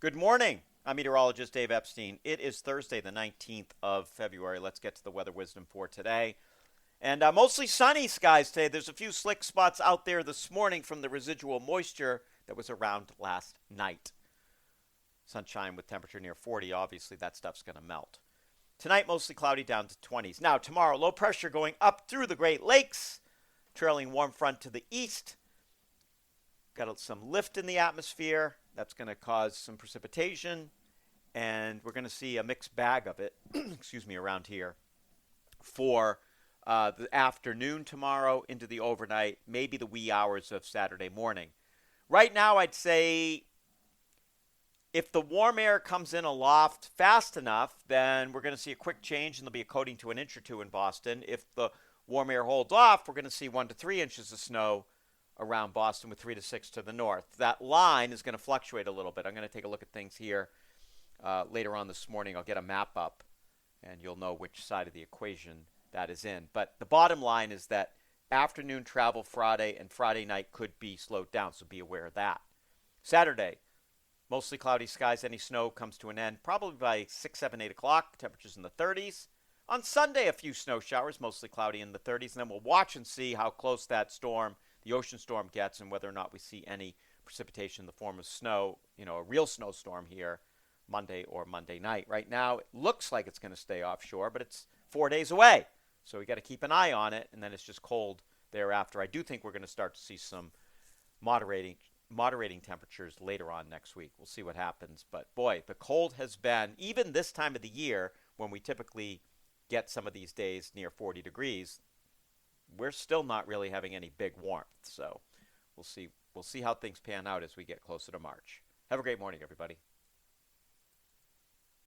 Good morning. I'm meteorologist Dave Epstein. It is Thursday, the 19th of February. Let's get to the weather wisdom for today. And mostly sunny skies today. There's a few slick spots out there this morning from the residual moisture that was around last night. Sunshine with temperature near 40. Obviously, that stuff's going to melt. Tonight, mostly cloudy down to 20s. Now, tomorrow, low pressure going up through the Great Lakes, trailing warm front to the east. Got some lift in the atmosphere. That's going to cause some precipitation, and we're going to see a mixed bag of it, excuse me, around here for the afternoon tomorrow into the overnight, maybe the wee hours of Saturday morning. Right now, I'd say if the warm air comes in aloft fast enough, then we're going to see a quick change, and there'll be a coating to an inch or two in Boston. If the warm air holds off, we're going to see 1 to 3 inches of snow around Boston with 3 to 6 to the north. That line is going to fluctuate a little bit. I'm going to take a look at things here later on this morning. I'll get a map up, and you'll know which side of the equation that is in. But the bottom line is that afternoon travel Friday and Friday night could be slowed down, so be aware of that. Saturday, mostly cloudy skies. Any snow comes to an end probably by 6, 7, 8 o'clock. Temperatures in the 30s. On Sunday, a few snow showers, mostly cloudy in the 30s. And then we'll watch and see how close that storm, the ocean storm, gets and whether or not we see any precipitation in the form of snow, a real snowstorm here Monday or Monday night. Right now, it looks like it's going to stay offshore, but it's 4 days away. So we got to keep an eye on it, and then it's just cold thereafter. I do think we're going to start to see some moderating temperatures later on next week. We'll see what happens. But boy, the cold has been, even this time of the year when we typically get some of these days near 40 degrees, we're still not really having any big warmth. So we'll see how things pan out as we get closer to March. Have a great morning, everybody.